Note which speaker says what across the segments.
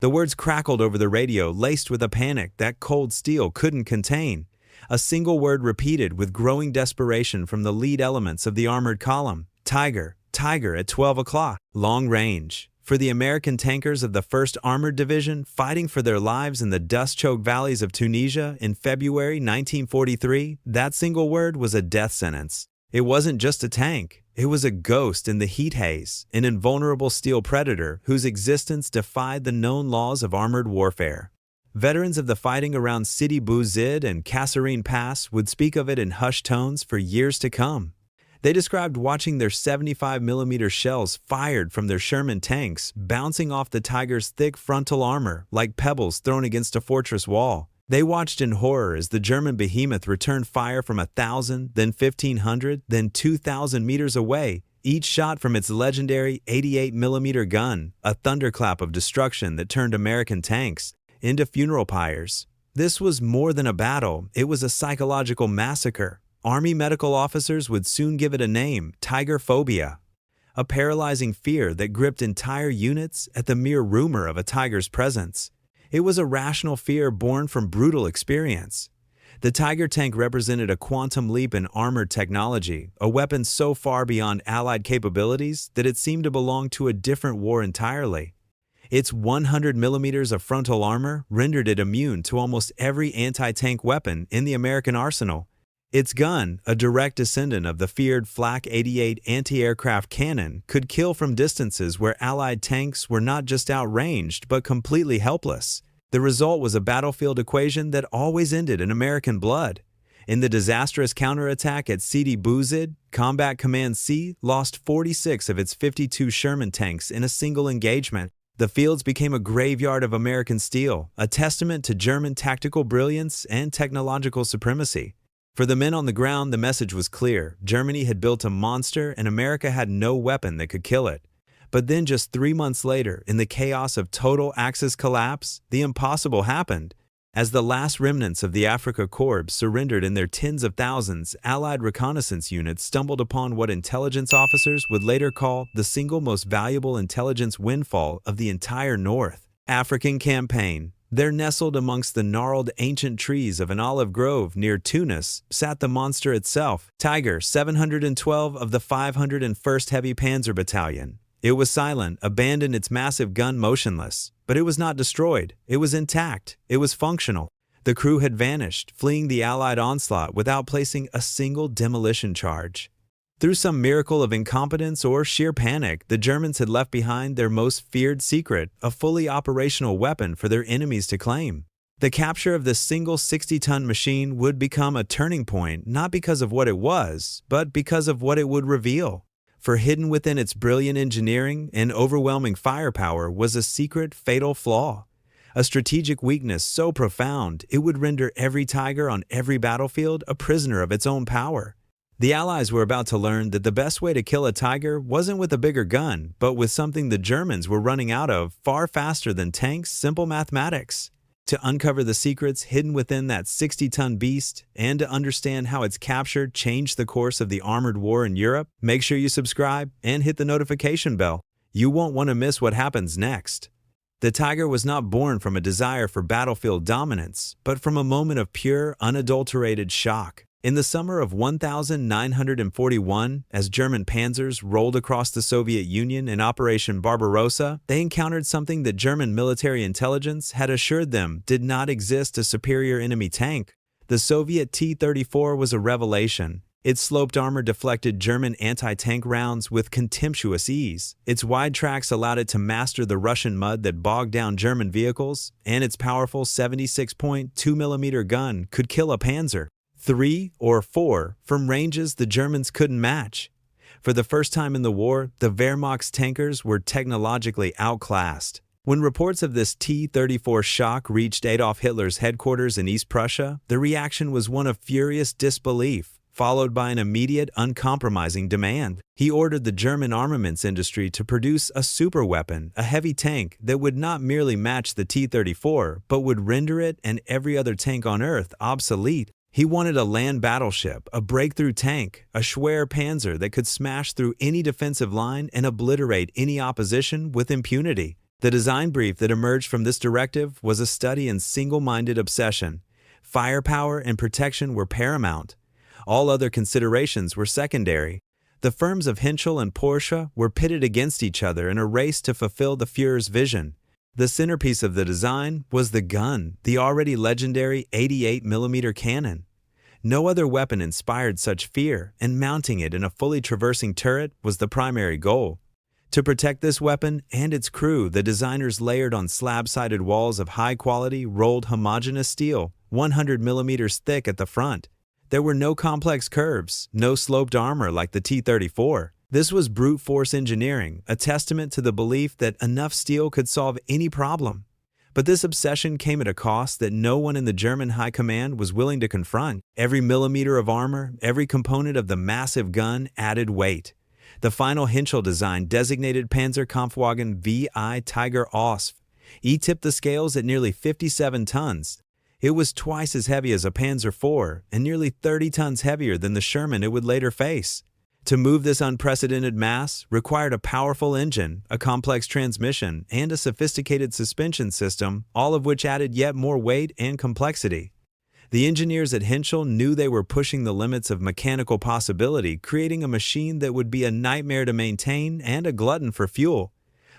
Speaker 1: The words crackled over the radio, laced with a panic that cold steel couldn't contain. A single word repeated with growing desperation from the lead elements of the armored column. Tiger, Tiger at 12 o'clock. Long range. For the American tankers of the 1st Armored Division fighting for their lives in the dust-choked valleys of Tunisia in February 1943, that single word was a death sentence. It wasn't just a tank. It was a ghost in the heat haze, an invulnerable steel predator whose existence defied the known laws of armored warfare. Veterans of the fighting around Sidi Bou Zid and Kasserine Pass would speak of it in hushed tones for years to come. They described watching their 75mm shells fired from their Sherman tanks bouncing off the Tiger's thick frontal armor like pebbles thrown against a fortress wall. They watched in horror as the German behemoth returned fire from 1,000, then 1,500, then 2,000 meters away, each shot from its legendary 88mm gun, a thunderclap of destruction that turned American tanks into funeral pyres. This was more than a battle, it was a psychological massacre. Army medical officers would soon give it a name, tiger phobia, a paralyzing fear that gripped entire units at the mere rumor of a tiger's presence. It was a rational fear born from brutal experience. The Tiger tank represented a quantum leap in armored technology, a weapon so far beyond Allied capabilities that it seemed to belong to a different war entirely. Its 100mm of frontal armor rendered it immune to almost every anti-tank weapon in the American arsenal. Its gun, a direct descendant of the feared Flak 88 anti-aircraft cannon, could kill from distances where Allied tanks were not just outranged but completely helpless. The result was a battlefield equation that always ended in American blood. In the disastrous counterattack at Sidi Bou Zid, Combat Command C lost 46 of its 52 Sherman tanks in a single engagement. The fields became a graveyard of American steel, a testament to German tactical brilliance and technological supremacy. For the men on the ground, the message was clear. Germany had built a monster and America had no weapon that could kill it. But then just 3 months later, in the chaos of total Axis collapse, the impossible happened. As the last remnants of the Afrika Korps surrendered in their tens of thousands, Allied reconnaissance units stumbled upon what intelligence officers would later call the single most valuable intelligence windfall of the entire North African campaign. There, nestled amongst the gnarled ancient trees of an olive grove near Tunis, sat the monster itself, Tiger 712 of the 501st Heavy Panzer Battalion. It was silent, abandoned its massive gun motionless. But it was not destroyed. It was intact. It was functional. The crew had vanished, fleeing the Allied onslaught without placing a single demolition charge. Through some miracle of incompetence or sheer panic, the Germans had left behind their most feared secret, a fully operational weapon for their enemies to claim. The capture of this single 60-ton machine would become a turning point, not because of what it was, but because of what it would reveal. For hidden within its brilliant engineering and overwhelming firepower was a secret, fatal flaw. A strategic weakness so profound it would render every Tiger on every battlefield a prisoner of its own power. The Allies were about to learn that the best way to kill a Tiger wasn't with a bigger gun, but with something the Germans were running out of far faster than tanks' simple mathematics. To uncover the secrets hidden within that 60-ton beast and to understand how its capture changed the course of the armored war in Europe, make sure you subscribe and hit the notification bell. You won't want to miss what happens next. The Tiger was not born from a desire for battlefield dominance, but from a moment of pure, unadulterated shock. In the summer of 1941, as German panzers rolled across the Soviet Union in Operation Barbarossa, they encountered something that German military intelligence had assured them did not exist: a superior enemy tank. The Soviet T-34 was a revelation. Its sloped armor deflected German anti-tank rounds with contemptuous ease. Its wide tracks allowed it to master the Russian mud that bogged down German vehicles, and its powerful 76.2mm gun could kill a panzer, 3 or 4, from ranges the Germans couldn't match. For the first time in the war, the Wehrmacht's tankers were technologically outclassed. When reports of this T-34 shock reached Adolf Hitler's headquarters in East Prussia, the reaction was one of furious disbelief, followed by an immediate, uncompromising demand. He ordered the German armaments industry to produce a superweapon, a heavy tank that would not merely match the T-34, but would render it and every other tank on Earth obsolete. He wanted a land battleship, a breakthrough tank, a Schwer Panzer that could smash through any defensive line and obliterate any opposition with impunity. The design brief that emerged from this directive was a study in single-minded obsession. Firepower and protection were paramount. All other considerations were secondary. The firms of Henschel and Porsche were pitted against each other in a race to fulfill the Führer's vision. The centerpiece of the design was the gun, the already legendary 88mm cannon. No other weapon inspired such fear, and mounting it in a fully traversing turret was the primary goal. To protect this weapon and its crew, the designers layered on slab-sided walls of high-quality, rolled homogeneous steel, 100mm thick at the front. There were no complex curves, no sloped armor like the T-34. This was brute force engineering, a testament to the belief that enough steel could solve any problem. But this obsession came at a cost that no one in the German high command was willing to confront. Every millimeter of armor, every component of the massive gun added weight. The final Henschel design designated Panzerkampfwagen VI Tiger Ausf. He tipped the scales at nearly 57 tons. It was twice as heavy as a Panzer IV and nearly 30 tons heavier than the Sherman it would later face. To move this unprecedented mass required a powerful engine, a complex transmission, and a sophisticated suspension system, all of which added yet more weight and complexity. The engineers at Henschel knew they were pushing the limits of mechanical possibility, creating a machine that would be a nightmare to maintain and a glutton for fuel.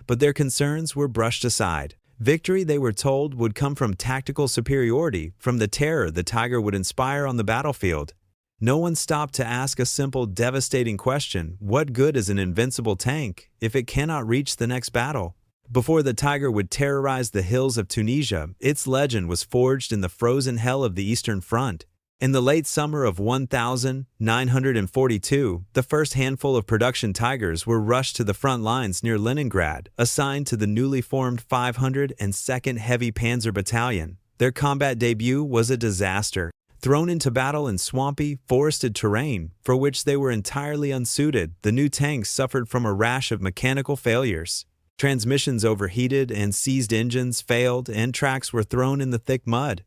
Speaker 1: But their concerns were brushed aside. Victory, they were told, would come from tactical superiority, from the terror the Tiger would inspire on the battlefield. No one stopped to ask a simple, devastating question: what good is an invincible tank if it cannot reach the next battle? Before the Tiger would terrorize the hills of Tunisia, its legend was forged in the frozen hell of the Eastern Front. In the late summer of 1942, the first handful of production Tigers were rushed to the front lines near Leningrad, assigned to the newly formed 502nd Heavy Panzer Battalion. Their combat debut was a disaster. Thrown into battle in swampy, forested terrain, for which they were entirely unsuited, the new tanks suffered from a rash of mechanical failures. Transmissions overheated and seized engines failed, and tracks were thrown in the thick mud.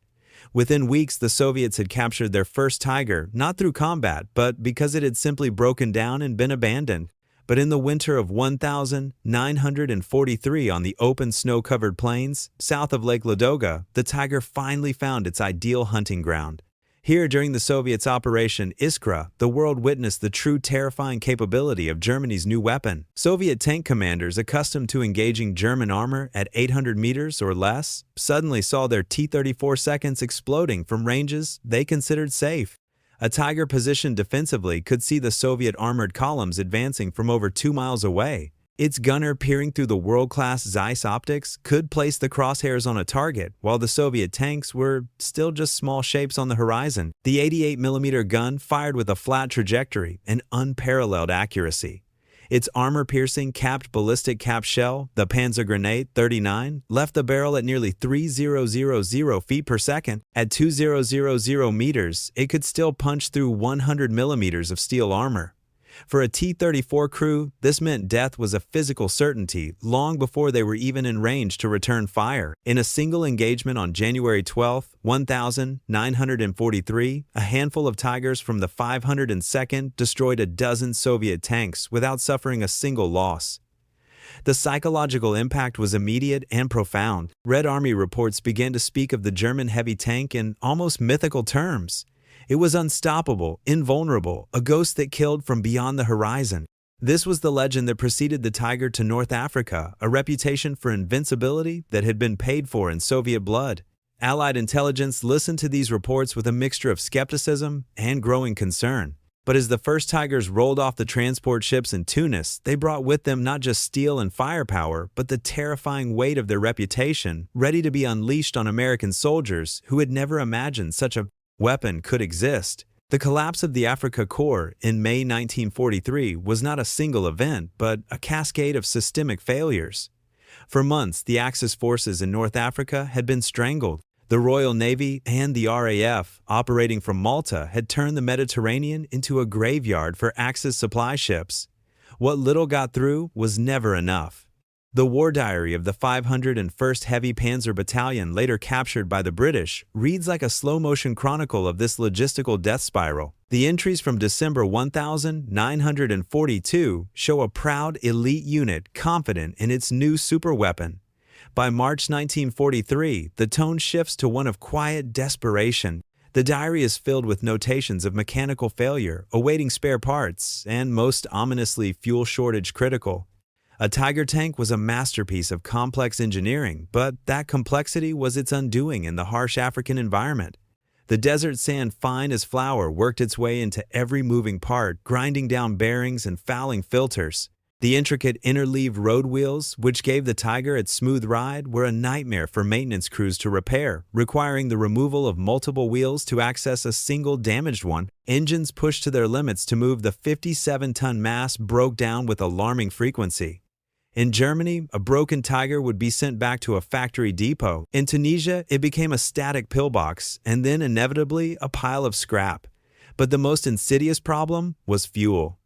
Speaker 1: Within weeks, the Soviets had captured their first Tiger, not through combat, but because it had simply broken down and been abandoned. But in the winter of 1943, on the open snow-covered plains, south of Lake Ladoga, the Tiger finally found its ideal hunting ground. Here, during the Soviets' Operation Iskra, the world witnessed the true terrifying capability of Germany's new weapon. Soviet tank commanders accustomed to engaging German armor at 800 meters or less suddenly saw their T-34 seconds exploding from ranges they considered safe. A Tiger positioned defensively could see the Soviet armored columns advancing from over 2 miles away. Its gunner, peering through the world-class Zeiss optics, could place the crosshairs on a target, while the Soviet tanks were still just small shapes on the horizon. The 88mm gun fired with a flat trajectory and unparalleled accuracy. Its armor-piercing capped ballistic cap shell, the Panzer Grenade 39, left the barrel at nearly 3,000 feet per second. At 2,000 meters, it could still punch through 100 millimeters of steel armor. For a T-34 crew, this meant death was a physical certainty long before they were even in range to return fire. In a single engagement on January 12, 1943, a handful of Tigers from the 502nd destroyed a dozen Soviet tanks without suffering a single loss. The psychological impact was immediate and profound. Red Army reports began to speak of the German heavy tank in almost mythical terms. It was unstoppable, invulnerable, a ghost that killed from beyond the horizon. This was the legend that preceded the Tiger to North Africa, a reputation for invincibility that had been paid for in Soviet blood. Allied intelligence listened to these reports with a mixture of skepticism and growing concern. But as the first Tigers rolled off the transport ships in Tunis, they brought with them not just steel and firepower, but the terrifying weight of their reputation, ready to be unleashed on American soldiers who had never imagined such a weapon could exist. The collapse of the Afrika Korps in May 1943 was not a single event, but a cascade of systemic failures. For months, the Axis forces in North Africa had been strangled. The Royal Navy and the RAF, operating from Malta, had turned the Mediterranean into a graveyard for Axis supply ships. What little got through was never enough. The war diary of the 501st Heavy Panzer Battalion, later captured by the British, reads like a slow-motion chronicle of this logistical death spiral. The entries from December 1942 show a proud elite unit confident in its new superweapon. By March 1943, the tone shifts to one of quiet desperation. The diary is filled with notations of mechanical failure, awaiting spare parts, and most ominously fuel shortage critical. A Tiger tank was a masterpiece of complex engineering, but that complexity was its undoing in the harsh African environment. The desert sand, fine as flour, worked its way into every moving part, grinding down bearings and fouling filters. The intricate interleaved road wheels, which gave the Tiger its smooth ride, were a nightmare for maintenance crews to repair, requiring the removal of multiple wheels to access a single damaged one. Engines pushed to their limits to move the 57-ton mass broke down with alarming frequency. In Germany, a broken Tiger would be sent back to a factory depot. In Tunisia, it became a static pillbox, and then inevitably a pile of scrap. But the most insidious problem was fuel.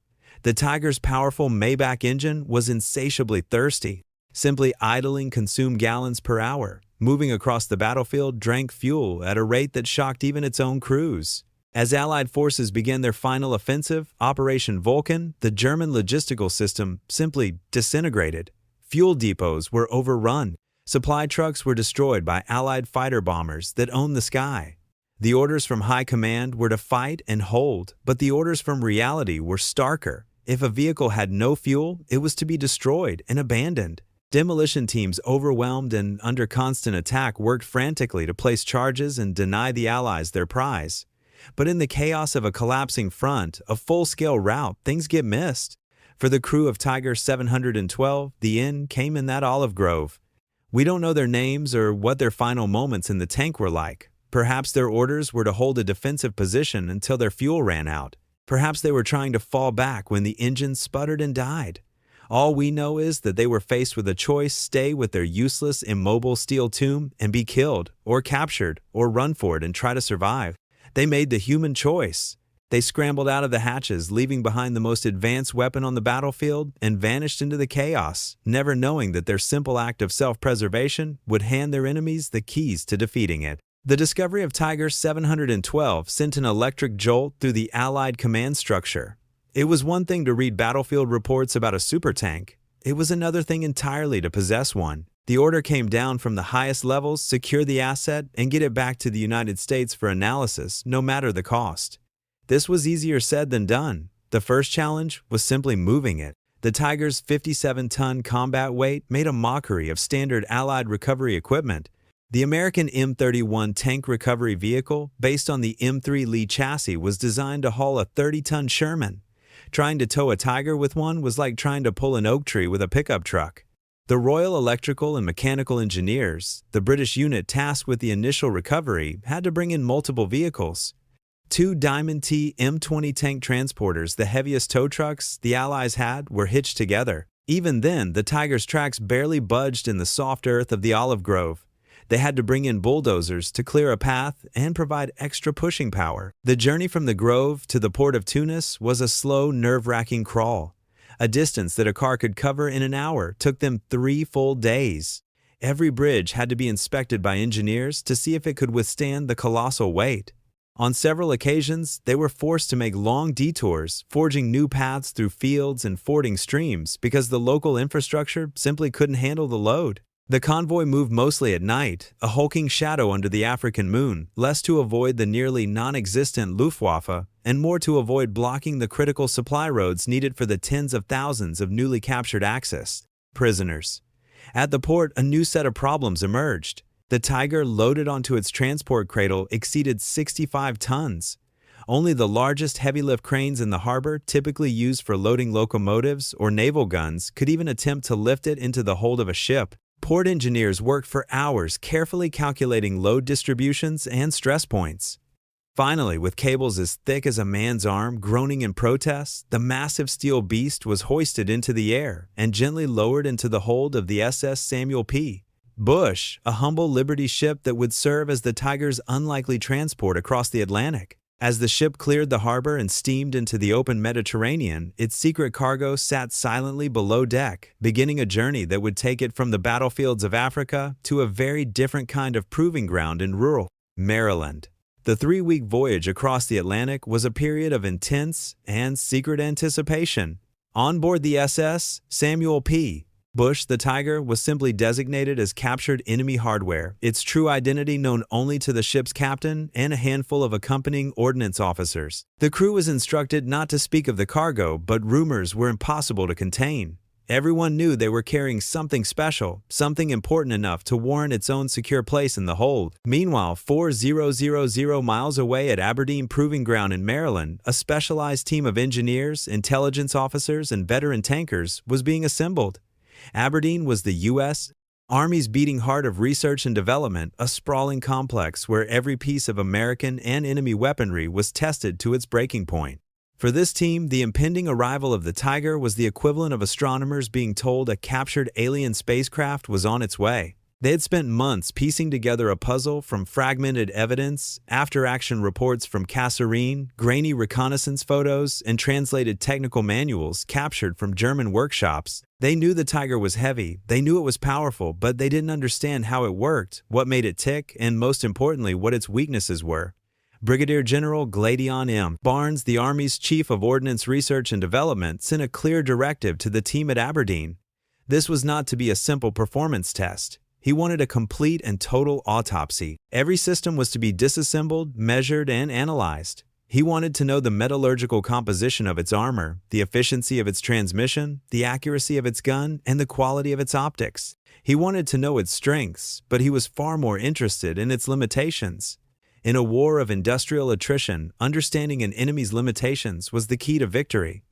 Speaker 1: The Tiger's powerful Maybach engine was insatiably thirsty. Simply idling consumed gallons per hour. Moving across the battlefield drank fuel at a rate that shocked even its own crews. As Allied forces began their final offensive, Operation Vulcan, the German logistical system simply disintegrated. Fuel depots were overrun. Supply trucks were destroyed by Allied fighter bombers that owned the sky. The orders from high command were to fight and hold, but the orders from reality were starker. If a vehicle had no fuel, it was to be destroyed and abandoned. Demolition teams, overwhelmed and under constant attack, worked frantically to place charges and deny the Allies their prize. But in the chaos of a collapsing front, a full-scale rout, things get missed. For the crew of Tiger 712, the end came in that olive grove. We don't know their names or what their final moments in the tank were like. Perhaps their orders were to hold a defensive position until their fuel ran out. Perhaps they were trying to fall back when the engine sputtered and died. All we know is that they were faced with a choice: stay with their useless, immobile steel tomb and be killed, or captured, or run for it and try to survive. They made the human choice. They scrambled out of the hatches, leaving behind the most advanced weapon on the battlefield, and vanished into the chaos, never knowing that their simple act of self-preservation would hand their enemies the keys to defeating it. The discovery of Tiger 712 sent an electric jolt through the Allied command structure. It was one thing to read battlefield reports about a supertank. It was another thing entirely to possess one. The order came down from the highest levels: secure the asset and get it back to the United States for analysis, no matter the cost. This was easier said than done. The first challenge was simply moving it. The Tiger's 57-ton combat weight made a mockery of standard Allied recovery equipment. The American M31 tank recovery vehicle, based on the M3 Lee chassis, was designed to haul a 30-ton Sherman. Trying to tow a Tiger with one was like trying to pull an oak tree with a pickup truck. The Royal Electrical and Mechanical Engineers, the British unit tasked with the initial recovery, had to bring in multiple vehicles. 2 Diamond T M20 tank transporters, the heaviest tow trucks the Allies had, were hitched together. Even then, the Tiger's tracks barely budged in the soft earth of the olive grove. They had to bring in bulldozers to clear a path and provide extra pushing power. The journey from the grove to the port of Tunis was a slow, nerve-wracking crawl. A distance that a car could cover in an hour took them 3 full days. Every bridge had to be inspected by engineers to see if it could withstand the colossal weight. On several occasions, they were forced to make long detours, forging new paths through fields and fording streams because the local infrastructure simply couldn't handle the load. The convoy moved mostly at night, a hulking shadow under the African moon, less to avoid the nearly non-existent Luftwaffe and more to avoid blocking the critical supply roads needed for the tens of thousands of newly captured Axis prisoners. At the port, a new set of problems emerged. The Tiger, loaded onto its transport cradle, exceeded 65 tons. Only the largest heavy-lift cranes in the harbor, typically used for loading locomotives or naval guns, could even attempt to lift it into the hold of a ship. Port engineers worked for hours carefully calculating load distributions and stress points. Finally, with cables as thick as a man's arm groaning in protest, the massive steel beast was hoisted into the air and gently lowered into the hold of the SS Samuel P. Bush, a humble Liberty ship that would serve as the Tiger's unlikely transport across the Atlantic. As the ship cleared the harbor and steamed into the open Mediterranean, its secret cargo sat silently below deck, beginning a journey that would take it from the battlefields of Africa to a very different kind of proving ground in rural Maryland. The 3-week voyage across the Atlantic was a period of intense and secret anticipation. On board the SS Samuel P. Bush, the Tiger, was simply designated as captured enemy hardware, its true identity known only to the ship's captain and a handful of accompanying ordnance officers. The crew was instructed not to speak of the cargo, but rumors were impossible to contain. Everyone knew they were carrying something special, something important enough to warrant its own secure place in the hold. Meanwhile, 4,000 miles away at Aberdeen Proving Ground in Maryland, a specialized team of engineers, intelligence officers, and veteran tankers was being assembled. Aberdeen was the U.S. Army's beating heart of research and development, a sprawling complex where every piece of American and enemy weaponry was tested to its breaking point. For this team, the impending arrival of the Tiger was the equivalent of astronomers being told a captured alien spacecraft was on its way. They had spent months piecing together a puzzle from fragmented evidence, after-action reports from Kasserine, grainy reconnaissance photos, and translated technical manuals captured from German workshops. They knew the Tiger was heavy, they knew it was powerful, but they didn't understand how it worked, what made it tick, and most importantly, what its weaknesses were. Brigadier General Gladion M. Barnes, the Army's Chief of Ordnance Research and Development, sent a clear directive to the team at Aberdeen. This was not to be a simple performance test. He wanted a complete and total autopsy. Every system was to be disassembled, measured, and analyzed. He wanted to know the metallurgical composition of its armor, the efficiency of its transmission, the accuracy of its gun, and the quality of its optics. He wanted to know its strengths, but he was far more interested in its limitations. In a war of industrial attrition, understanding an enemy's limitations was the key to victory.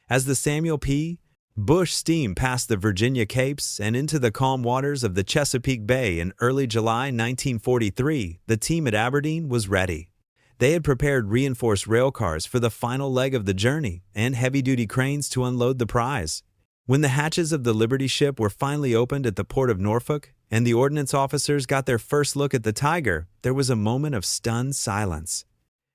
Speaker 1: As the Samuel P. Bush steamed past the Virginia Capes and into the calm waters of the Chesapeake Bay in early July 1943, the team at Aberdeen was ready. They had prepared reinforced railcars for the final leg of the journey and heavy-duty cranes to unload the prize. When the hatches of the Liberty ship were finally opened at the port of Norfolk and the ordnance officers got their first look at the Tiger, there was a moment of stunned silence.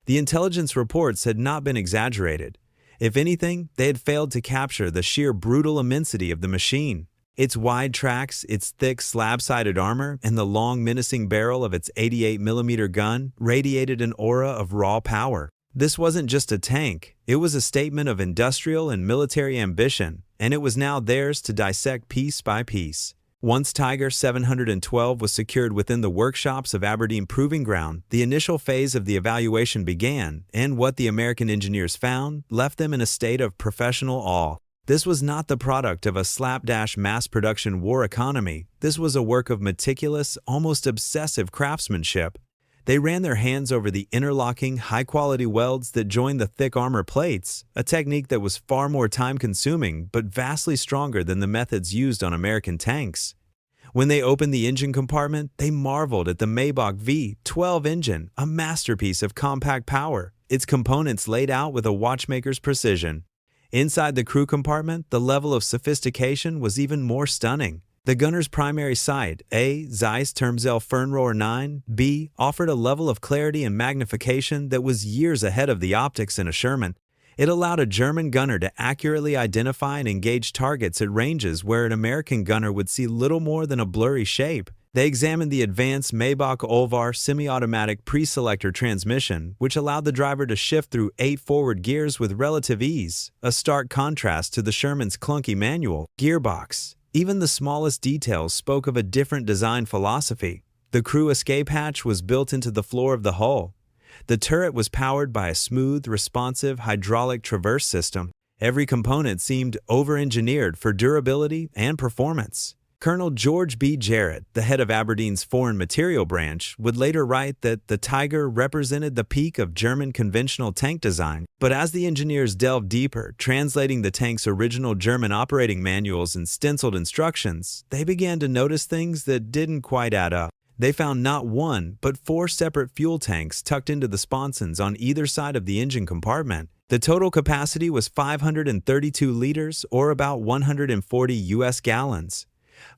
Speaker 1: The intelligence reports had not been exaggerated. If anything, they had failed to capture the sheer brutal immensity of the machine. Its wide tracks, its thick slab-sided armor, and the long menacing barrel of its 88mm gun radiated an aura of raw power. This wasn't just a tank, it was a statement of industrial and military ambition, and it was now theirs to dissect piece by piece. Once Tiger 712 was secured within the workshops of Aberdeen Proving Ground, the initial phase of the evaluation began, and what the American engineers found left them in a state of professional awe. This was not the product of a slapdash mass-production war economy. This was a work of meticulous, almost obsessive craftsmanship. They ran their hands over the interlocking, high-quality welds that joined the thick armor plates, a technique that was far more time-consuming but vastly stronger than the methods used on American tanks. When they opened the engine compartment, they marveled at the Maybach V12 engine, a masterpiece of compact power, its components laid out with a watchmaker's precision. Inside the crew compartment, the level of sophistication was even more stunning. The gunner's primary sight, A. Zeiss Termzell Fernrohr 9, B. offered a level of clarity and magnification that was years ahead of the optics in a Sherman. It allowed a German gunner to accurately identify and engage targets at ranges where an American gunner would see little more than a blurry shape. They examined the advanced Maybach Olvar semi-automatic pre-selector transmission, which allowed the driver to shift through 8 forward gears with relative ease, a stark contrast to the Sherman's clunky manual gearbox. Even the smallest details spoke of a different design philosophy. The crew escape hatch was built into the floor of the hull. The turret was powered by a smooth, responsive hydraulic traverse system. Every component seemed over-engineered for durability and performance. Colonel George B. Jarrett, the head of Aberdeen's Foreign Material Branch, would later write that the Tiger represented the peak of German conventional tank design. But as the engineers delved deeper, translating the tank's original German operating manuals and stenciled instructions, they began to notice things that didn't quite add up. They found not one, but 4 separate fuel tanks tucked into the sponsons on either side of the engine compartment. The total capacity was 532 liters, or about 140 U.S. gallons.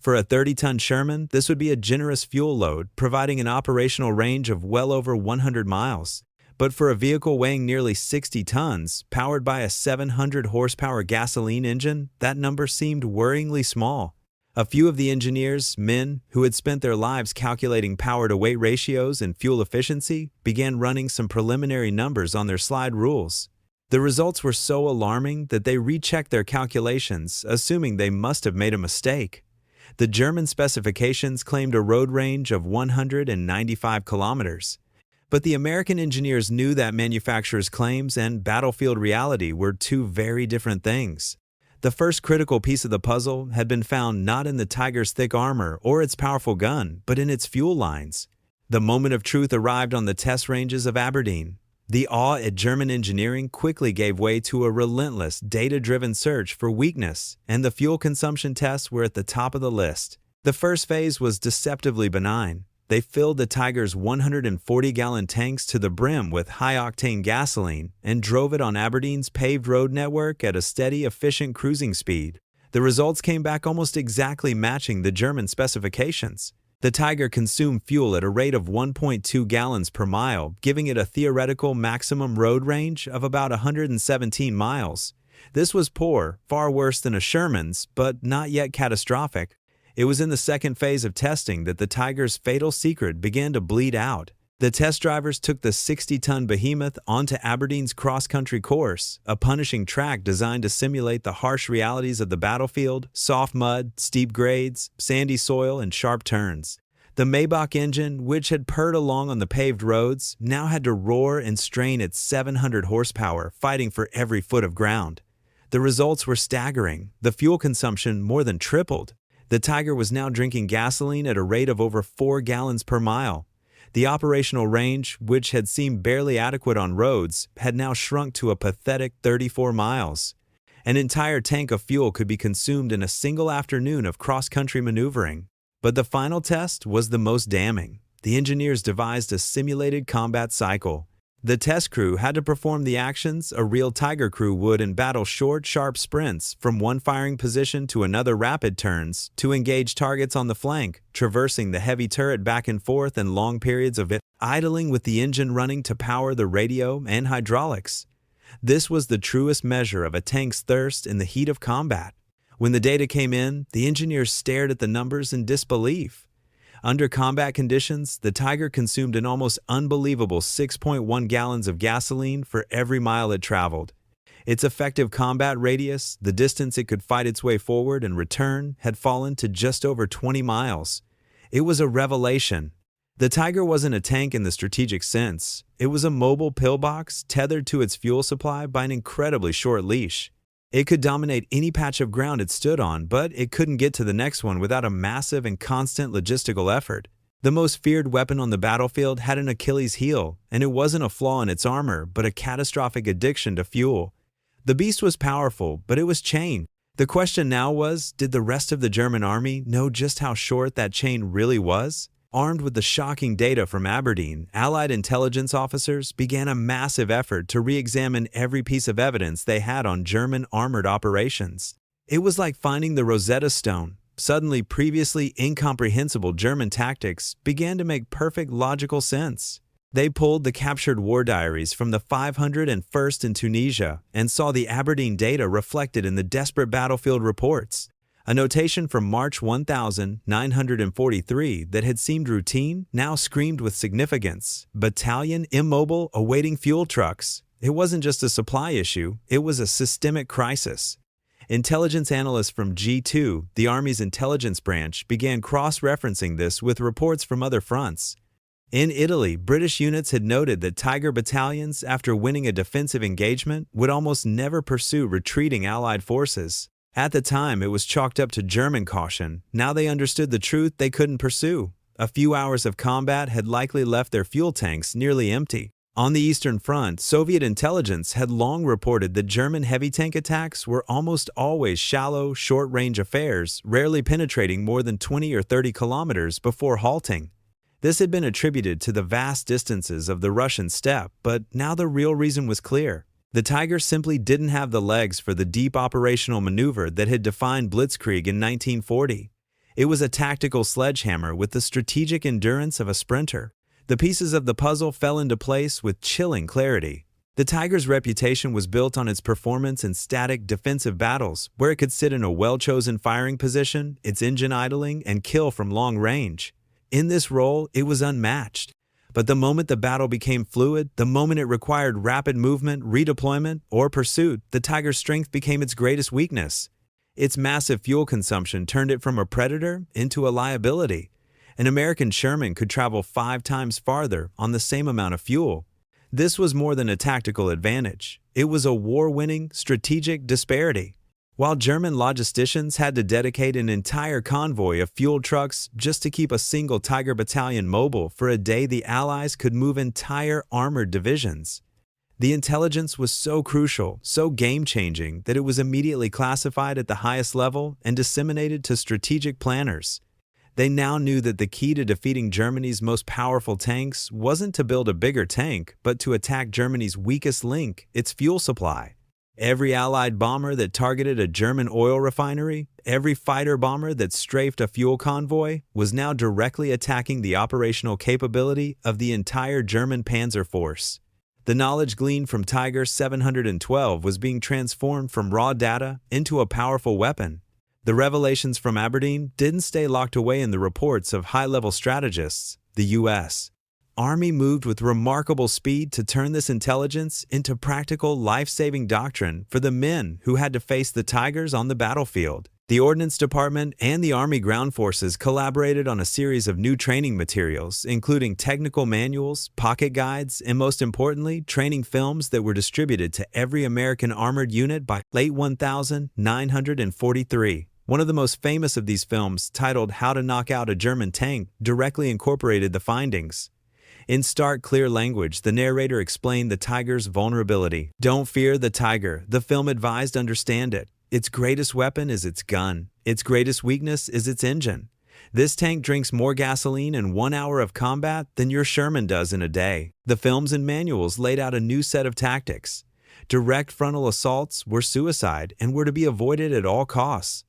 Speaker 1: For a 30-ton Sherman, this would be a generous fuel load, providing an operational range of well over 100 miles. But for a vehicle weighing nearly 60 tons, powered by a 700-horsepower gasoline engine, that number seemed worryingly small. A few of the engineers, men who had spent their lives calculating power-to-weight ratios and fuel efficiency, began running some preliminary numbers on their slide rules. The results were so alarming that they rechecked their calculations, assuming they must have made a mistake. The German specifications claimed a road range of 195 kilometers. But the American engineers knew that manufacturers' claims and battlefield reality were two very different things. The first critical piece of the puzzle had been found not in the Tiger's thick armor or its powerful gun, but in its fuel lines. The moment of truth arrived on the test ranges of Aberdeen. The awe at German engineering quickly gave way to a relentless, data-driven search for weakness, and the fuel consumption tests were at the top of the list. The first phase was deceptively benign. They filled the Tiger's 140-gallon tanks to the brim with high-octane gasoline and drove it on Aberdeen's paved road network at a steady, efficient cruising speed. The results came back almost exactly matching the German specifications. The Tiger consumed fuel at a rate of 1.2 gallons per mile, giving it a theoretical maximum road range of about 117 miles. This was poor, far worse than a Sherman's, but not yet catastrophic. It was in the second phase of testing that the Tiger's fatal secret began to bleed out. The test drivers took the 60-ton behemoth onto Aberdeen's cross-country course, a punishing track designed to simulate the harsh realities of the battlefield: soft mud, steep grades, sandy soil, and sharp turns. The Maybach engine, which had purred along on the paved roads, now had to roar and strain its 700 horsepower, fighting for every foot of ground. The results were staggering. The fuel consumption more than tripled. The Tiger was now drinking gasoline at a rate of over 4 gallons per mile. The operational range, which had seemed barely adequate on roads, had now shrunk to a pathetic 34 miles. An entire tank of fuel could be consumed in a single afternoon of cross-country maneuvering. But the final test was the most damning. The engineers devised a simulated combat cycle. The test crew had to perform the actions a real Tiger crew would in battle: short, sharp sprints from one firing position to another, rapid turns to engage targets on the flank, traversing the heavy turret back and forth in long periods of it, idling with the engine running to power the radio and hydraulics. This was the truest measure of a tank's thirst in the heat of combat. When the data came in, the engineers stared at the numbers in disbelief. Under combat conditions, the Tiger consumed an almost unbelievable 6.1 gallons of gasoline for every mile it traveled. Its effective combat radius, the distance it could fight its way forward and return, had fallen to just over 20 miles. It was a revelation. The Tiger wasn't a tank in the strategic sense. It was a mobile pillbox tethered to its fuel supply by an incredibly short leash. It could dominate any patch of ground it stood on, but it couldn't get to the next one without a massive and constant logistical effort. The most feared weapon on the battlefield had an Achilles heel, and it wasn't a flaw in its armor, but a catastrophic addiction to fuel. The beast was powerful, but it was chained. The question now was, did the rest of the German army know just how short that chain really was? Armed with the shocking data from Aberdeen, Allied intelligence officers began a massive effort to re-examine every piece of evidence they had on German armored operations. It was like finding the Rosetta Stone. Suddenly, previously incomprehensible German tactics began to make perfect logical sense. They pulled the captured war diaries from the 501st in Tunisia and saw the Aberdeen data reflected in the desperate battlefield reports. A notation from March 1943 that had seemed routine now screamed with significance: battalion immobile awaiting fuel trucks. It wasn't just a supply issue, it was a systemic crisis. Intelligence analysts from G2, the Army's intelligence branch, began cross-referencing this with reports from other fronts. In Italy, British units had noted that Tiger battalions, after winning a defensive engagement, would almost never pursue retreating Allied forces. At the time, it was chalked up to German caution. Now they understood the truth: they couldn't pursue. A few hours of combat had likely left their fuel tanks nearly empty. On the Eastern Front, Soviet intelligence had long reported that German heavy tank attacks were almost always shallow, short-range affairs, rarely penetrating more than 20 or 30 kilometers before halting. This had been attributed to the vast distances of the Russian steppe, but now the real reason was clear. The Tiger simply didn't have the legs for the deep operational maneuver that had defined Blitzkrieg in 1940. It was a tactical sledgehammer with the strategic endurance of a sprinter. The pieces of the puzzle fell into place with chilling clarity. The Tiger's reputation was built on its performance in static defensive battles, where it could sit in a well-chosen firing position, its engine idling, and kill from long range. In this role, it was unmatched. But the moment the battle became fluid, the moment it required rapid movement, redeployment, or pursuit, the Tiger's strength became its greatest weakness. Its massive fuel consumption turned it from a predator into a liability. An American Sherman could travel 5 times farther on the same amount of fuel. This was more than a tactical advantage. It was a war-winning, strategic disparity. While German logisticians had to dedicate an entire convoy of fuel trucks just to keep a single Tiger battalion mobile for a day, the Allies could move entire armored divisions. The intelligence was so crucial, so game-changing, that it was immediately classified at the highest level and disseminated to strategic planners. They now knew that the key to defeating Germany's most powerful tanks wasn't to build a bigger tank, but to attack Germany's weakest link, its fuel supply. Every Allied bomber that targeted a German oil refinery, every fighter bomber that strafed a fuel convoy, was now directly attacking the operational capability of the entire German panzer force. The knowledge gleaned from Tiger 712 was being transformed from raw data into a powerful weapon. The revelations from Aberdeen didn't stay locked away in the reports of high-level strategists. The U.S. Army moved with remarkable speed to turn this intelligence into practical, life-saving doctrine for the men who had to face the Tigers on the battlefield. The Ordnance Department and the Army Ground Forces collaborated on a series of new training materials, including technical manuals, pocket guides, and most importantly, training films that were distributed to every American armored unit by late 1943. One of the most famous of these films, titled How to Knock Out a German Tank, directly incorporated the findings. In stark, clear language, the narrator explained the Tiger's vulnerability. "Don't fear the Tiger," the film advised, "understand it. Its greatest weapon is its gun. Its greatest weakness is its engine. This tank drinks more gasoline in 1 hour of combat than your Sherman does in a day." The films and manuals laid out a new set of tactics. Direct frontal assaults were suicide and were to be avoided at all costs.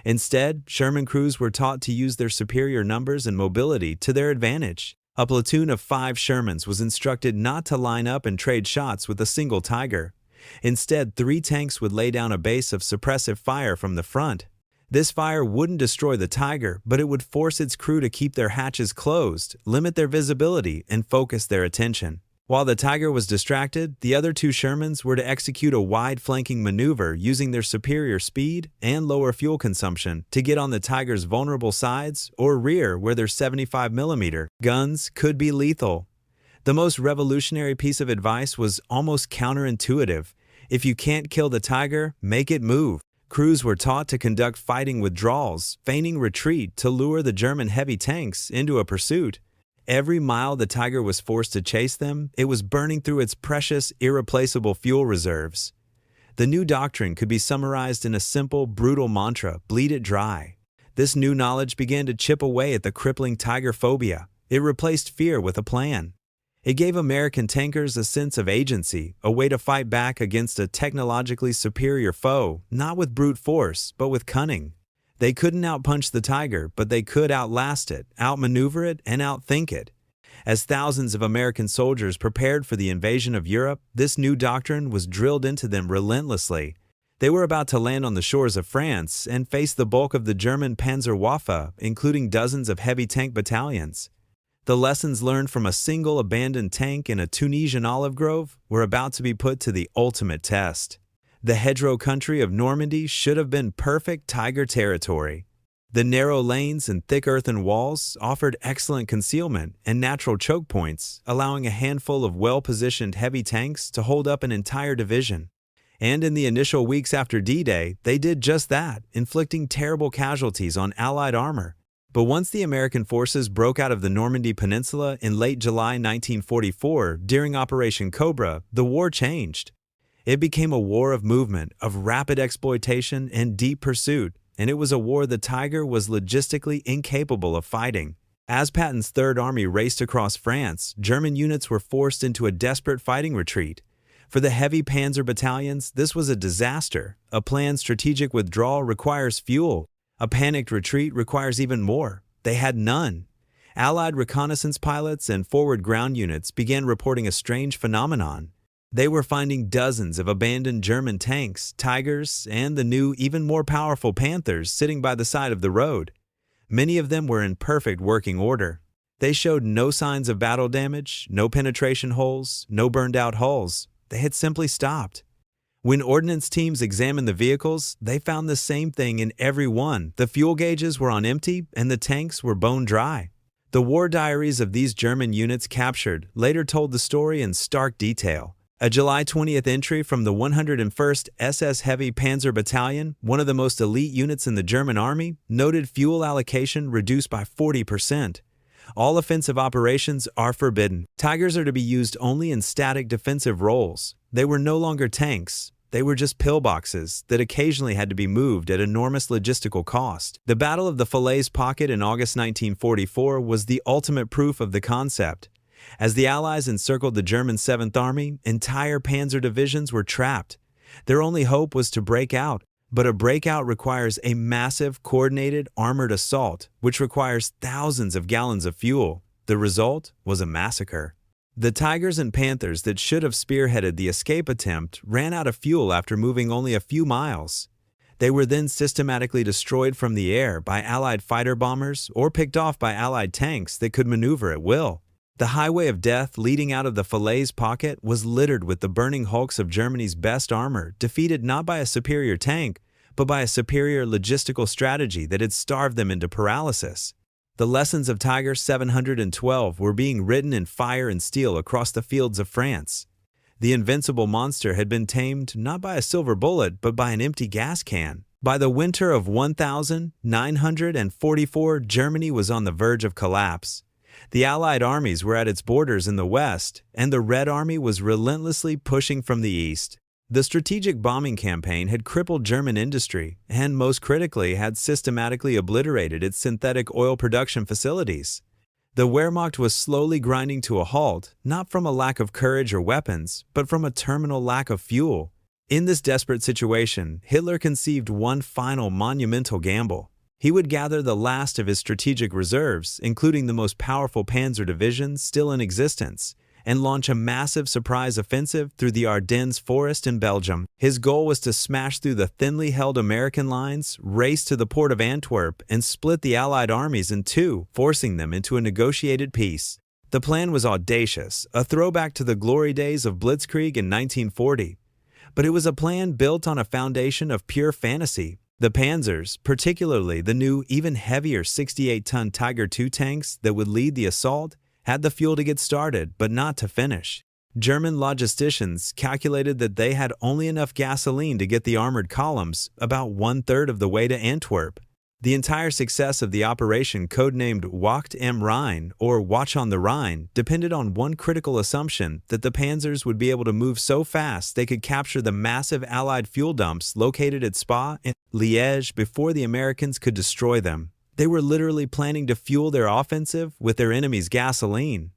Speaker 1: Instead, Sherman crews were taught to use their superior numbers and mobility to their advantage. A platoon of 5 Shermans was instructed not to line up and trade shots with a single Tiger. Instead, 3 tanks would lay down a base of suppressive fire from the front. This fire wouldn't destroy the Tiger, but it would force its crew to keep their hatches closed, limit their visibility, and focus their attention. While the Tiger was distracted, the other 2 Shermans were to execute a wide flanking maneuver using their superior speed and lower fuel consumption to get on the Tiger's vulnerable sides or rear where their 75mm guns could be lethal. The most revolutionary piece of advice was almost counterintuitive. If you can't kill the Tiger, make it move. Crews were taught to conduct fighting withdrawals, feigning retreat to lure the German heavy tanks into a pursuit. Every mile the Tiger was forced to chase them, it was burning through its precious, irreplaceable fuel reserves. The new doctrine could be summarized in a simple, brutal mantra: bleed it dry. This new knowledge began to chip away at the crippling Tiger phobia. It replaced fear with a plan. It gave American tankers a sense of agency, a way to fight back against a technologically superior foe, not with brute force, but with cunning. They couldn't outpunch the Tiger, but they could outlast it, outmaneuver it, and outthink it. As thousands of American soldiers prepared for the invasion of Europe, this new doctrine was drilled into them relentlessly. They were about to land on the shores of France and face the bulk of the German Panzerwaffe, including dozens of heavy tank battalions. The lessons learned from a single abandoned tank in a Tunisian olive grove were about to be put to the ultimate test. The hedgerow country of Normandy should have been perfect Tiger territory. The narrow lanes and thick earthen walls offered excellent concealment and natural choke points, allowing a handful of well-positioned heavy tanks to hold up an entire division. And in the initial weeks after D-Day, they did just that, inflicting terrible casualties on Allied armor. But once the American forces broke out of the Normandy Peninsula in late July 1944 during Operation Cobra, the war changed. It became a war of movement, of rapid exploitation and deep pursuit, and it was a war the Tiger was logistically incapable of fighting. As Patton's Third Army raced across France, German units were forced into a desperate fighting retreat. For the heavy panzer battalions, this was a disaster. A planned strategic withdrawal requires fuel. A panicked retreat requires even more. They had none. Allied reconnaissance pilots and forward ground units began reporting a strange phenomenon. They were finding dozens of abandoned German tanks, Tigers, and the new, even more powerful Panthers sitting by the side of the road. Many of them were in perfect working order. They showed no signs of battle damage, no penetration holes, no burned-out hulls. They had simply stopped. When ordnance teams examined the vehicles, they found the same thing in every one. The fuel gauges were on empty and the tanks were bone dry. The war diaries of these German units captured later told the story in stark detail. A July 20th entry from the 101st SS Heavy Panzer Battalion, one of the most elite units in the German army, noted fuel allocation reduced by 40%. All offensive operations are forbidden. Tigers are to be used only in static defensive roles. They were no longer tanks. They were just pillboxes that occasionally had to be moved at enormous logistical cost. The Battle of the Falaise Pocket in August 1944 was the ultimate proof of the concept. As the Allies encircled the German 7th Army, entire panzer divisions were trapped. Their only hope was to break out, but a breakout requires a massive, coordinated, armored assault, which requires thousands of gallons of fuel. The result was a massacre. The Tigers and Panthers that should have spearheaded the escape attempt ran out of fuel after moving only a few miles. They were then systematically destroyed from the air by Allied fighter bombers or picked off by Allied tanks that could maneuver at will. The highway of death leading out of the Falaise Pocket was littered with the burning hulks of Germany's best armor, defeated not by a superior tank, but by a superior logistical strategy that had starved them into paralysis. The lessons of Tiger 712 were being written in fire and steel across the fields of France. The invincible monster had been tamed not by a silver bullet, but by an empty gas can. By the winter of 1944, Germany was on the verge of collapse. The Allied armies were at its borders in the west, and the Red Army was relentlessly pushing from the east. The strategic bombing campaign had crippled German industry and, most critically, had systematically obliterated its synthetic oil production facilities. The Wehrmacht was slowly grinding to a halt, not from a lack of courage or weapons, but from a terminal lack of fuel. In this desperate situation, Hitler conceived one final monumental gamble. He would gather the last of his strategic reserves, including the most powerful panzer divisions still in existence, and launch a massive surprise offensive through the Ardennes forest in Belgium. His goal was to smash through the thinly held American lines, race to the port of Antwerp, and split the Allied armies in two, forcing them into a negotiated peace. The plan was audacious, a throwback to the glory days of Blitzkrieg in 1940. But it was a plan built on a foundation of pure fantasy. The Panzers, particularly the new, even heavier 68-ton Tiger II tanks that would lead the assault, had the fuel to get started, but not to finish. German logisticians calculated that they had only enough gasoline to get the armored columns about one-third of the way to Antwerp. The entire success of the operation, codenamed Wacht am Rhein, or Watch on the Rhine, depended on one critical assumption, that the Panzers would be able to move so fast they could capture the massive Allied fuel dumps located at Spa and Liège before the Americans could destroy them. They were literally planning to fuel their offensive with their enemy's gasoline.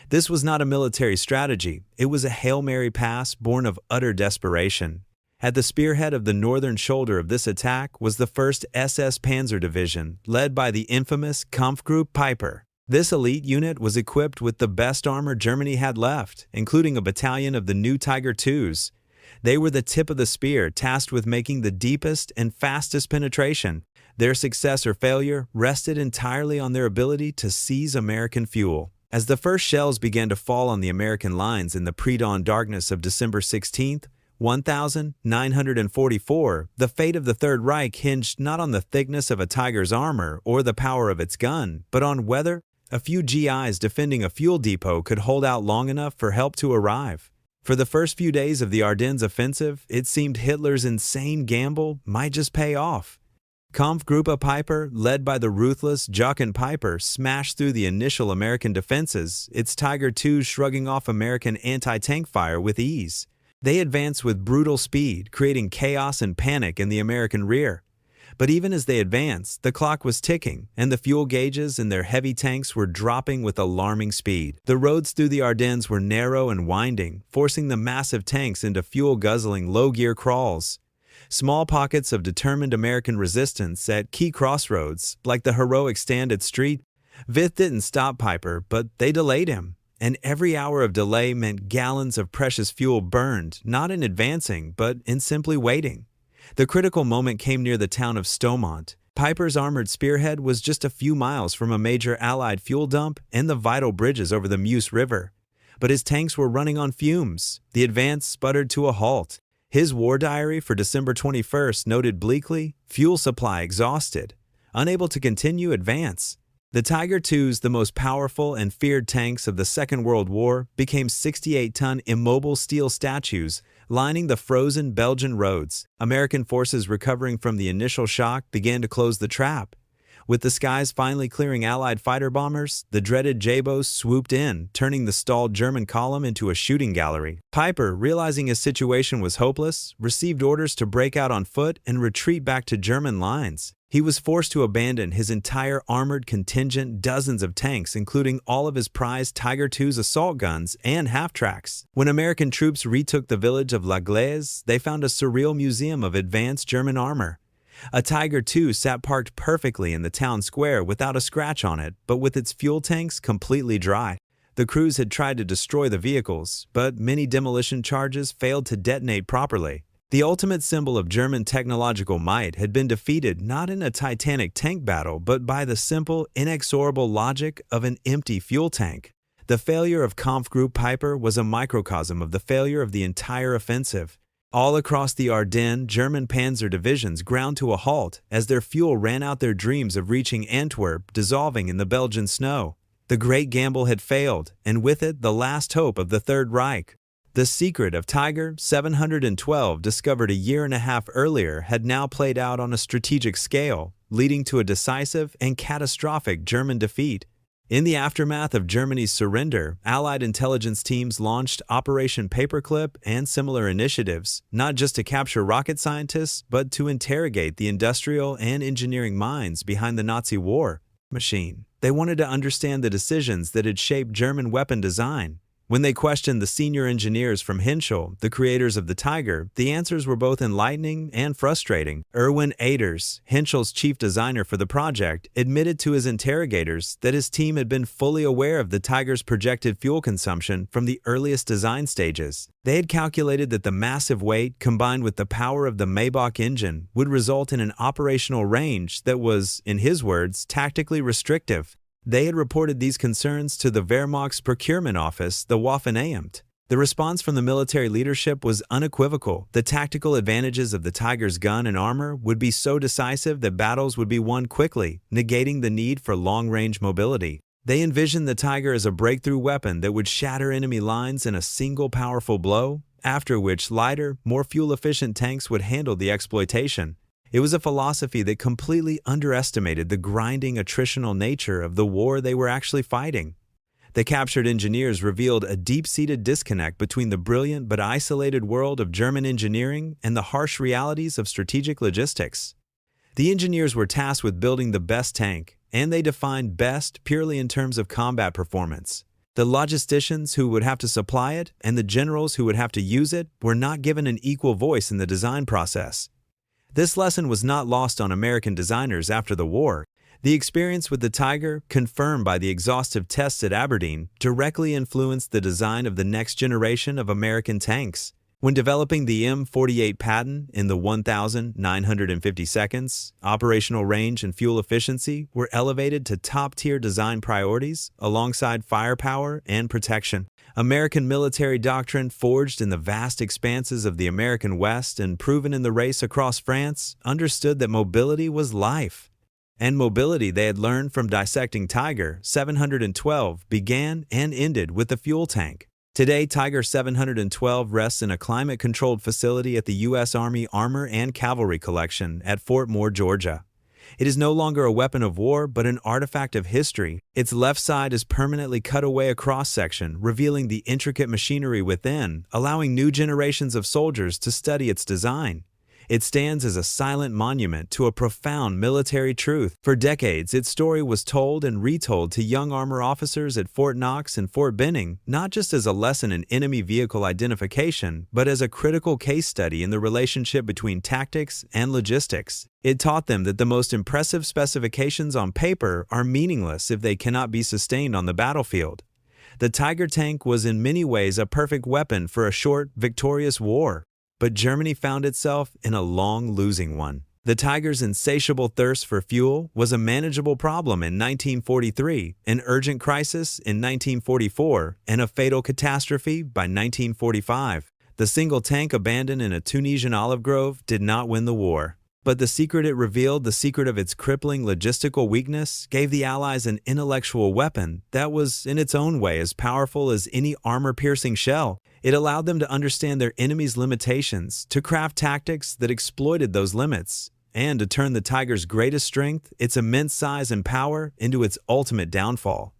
Speaker 1: This was not a military strategy. It was a Hail Mary pass born of utter desperation. At the spearhead of the northern shoulder of this attack was the 1st SS Panzer Division, led by the infamous Kampfgruppe Piper. This elite unit was equipped with the best armor Germany had left, including a battalion of the new Tiger IIs. They were the tip of the spear, tasked with making the deepest and fastest penetration. Their success or failure rested entirely on their ability to seize American fuel. As the first shells began to fall on the American lines in the pre-dawn darkness of December 16th, 1944, the fate of the Third Reich hinged not on the thickness of a Tiger's armor or the power of its gun, but on whether a few GIs defending a fuel depot could hold out long enough for help to arrive. For the first few days of the Ardennes offensive, it seemed Hitler's insane gamble might just pay off. Kampfgruppe Piper, led by the ruthless Jochen Piper, smashed through the initial American defenses, its Tiger IIs shrugging off American anti-tank fire with ease. They advanced with brutal speed, creating chaos and panic in the American rear. But even as they advanced, the clock was ticking, and the fuel gauges in their heavy tanks were dropping with alarming speed. The roads through the Ardennes were narrow and winding, forcing the massive tanks into fuel-guzzling low-gear crawls. Small pockets of determined American resistance at key crossroads, like the heroic stand at Street, Vith didn't stop Piper, but they delayed him. And every hour of delay meant gallons of precious fuel burned, not in advancing, but in simply waiting. The critical moment came near the town of Stoumont. Piper's armored spearhead was just a few miles from a major Allied fuel dump and the vital bridges over the Meuse River. But his tanks were running on fumes. The advance sputtered to a halt. His war diary for December 21st noted bleakly, fuel supply exhausted, unable to continue advance. The Tiger IIs, the most powerful and feared tanks of the Second World War, became 68-ton immobile steel statues lining the frozen Belgian roads. American forces recovering from the initial shock began to close the trap. With the skies finally clearing Allied fighter bombers, the dreaded J-boats swooped in, turning the stalled German column into a shooting gallery. Piper, realizing his situation was hopeless, received orders to break out on foot and retreat back to German lines. He was forced to abandon his entire armored contingent, dozens of tanks, including all of his prized Tiger II's assault guns and half-tracks. When American troops retook the village of La Glaise, they found a surreal museum of advanced German armor. A Tiger II sat parked perfectly in the town square without a scratch on it, but with its fuel tanks completely dry. The crews had tried to destroy the vehicles, but many demolition charges failed to detonate properly. The ultimate symbol of German technological might had been defeated not in a titanic tank battle, but by the simple, inexorable logic of an empty fuel tank. The failure of Kampfgruppe Piper was a microcosm of the failure of the entire offensive. All across the Ardennes, German panzer divisions ground to a halt as their fuel ran out, their dreams of reaching Antwerp dissolving in the Belgian snow. The great gamble had failed, and with it the last hope of the Third Reich. The secret of Tiger 712, discovered a year and a half earlier, had now played out on a strategic scale, leading to a decisive and catastrophic German defeat. In the aftermath of Germany's surrender, Allied intelligence teams launched Operation Paperclip and similar initiatives, not just to capture rocket scientists, but to interrogate the industrial and engineering minds behind the Nazi war machine. They wanted to understand the decisions that had shaped German weapon design. When they questioned the senior engineers from Henschel, the creators of the Tiger, the answers were both enlightening and frustrating. Erwin Aders, Henschel's chief designer for the project, admitted to his interrogators that his team had been fully aware of the Tiger's projected fuel consumption from the earliest design stages. They had calculated that the massive weight, combined with the power of the Maybach engine, would result in an operational range that was, in his words, tactically restrictive. They had reported these concerns to the Wehrmacht's procurement office, the Waffenamt. The response from the military leadership was unequivocal. The tactical advantages of the Tiger's gun and armor would be so decisive that battles would be won quickly, negating the need for long-range mobility. They envisioned the Tiger as a breakthrough weapon that would shatter enemy lines in a single powerful blow, after which lighter, more fuel-efficient tanks would handle the exploitation. It was a philosophy that completely underestimated the grinding, attritional nature of the war they were actually fighting. The captured engineers revealed a deep-seated disconnect between the brilliant but isolated world of German engineering and the harsh realities of strategic logistics. The engineers were tasked with building the best tank, and they defined best purely in terms of combat performance. The logisticians who would have to supply it and the generals who would have to use it were not given an equal voice in the design process. This lesson was not lost on American designers after the war. The experience with the Tiger, confirmed by the exhaustive tests at Aberdeen, directly influenced the design of the next generation of American tanks. When developing the M48 Patton in the 1,950 seconds, operational range and fuel efficiency were elevated to top-tier design priorities alongside firepower and protection. American military doctrine, forged in the vast expanses of the American West and proven in the race across France, understood that mobility was life. And mobility, they had learned from dissecting Tiger 712, began and ended with the fuel tank. Today, Tiger 712 rests in a climate-controlled facility at the U.S. Army Armor and Cavalry Collection at Fort Moore, Georgia. It is no longer a weapon of war, but an artifact of history. Its left side is permanently cut away a cross-section, revealing the intricate machinery within, allowing new generations of soldiers to study its design. It stands as a silent monument to a profound military truth. For decades, its story was told and retold to young armor officers at Fort Knox and Fort Benning, not just as a lesson in enemy vehicle identification, but as a critical case study in the relationship between tactics and logistics. It taught them that the most impressive specifications on paper are meaningless if they cannot be sustained on the battlefield. The Tiger tank was in many ways a perfect weapon for a short, victorious war. But Germany found itself in a long losing one. The Tiger's insatiable thirst for fuel was a manageable problem in 1943, an urgent crisis in 1944, and a fatal catastrophe by 1945. The single tank abandoned in a Tunisian olive grove did not win the war. But the secret it revealed, the secret of its crippling logistical weakness, gave the Allies an intellectual weapon that was, in its own way, as powerful as any armor-piercing shell. It allowed them to understand their enemy's limitations, to craft tactics that exploited those limits, and to turn the Tiger's greatest strength, its immense size and power, into its ultimate downfall.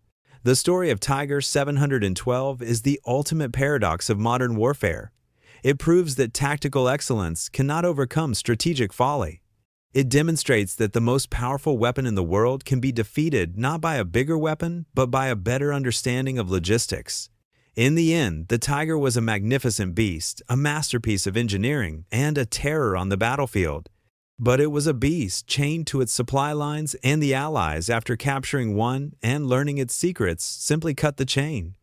Speaker 1: The story of Tiger 712 is the ultimate paradox of modern warfare. It proves that tactical excellence cannot overcome strategic folly. It demonstrates that the most powerful weapon in the world can be defeated not by a bigger weapon, but by a better understanding of logistics. In the end, the Tiger was a magnificent beast, a masterpiece of engineering, and a terror on the battlefield. But it was a beast chained to its supply lines, and the Allies, after capturing one and learning its secrets, simply cut the chain.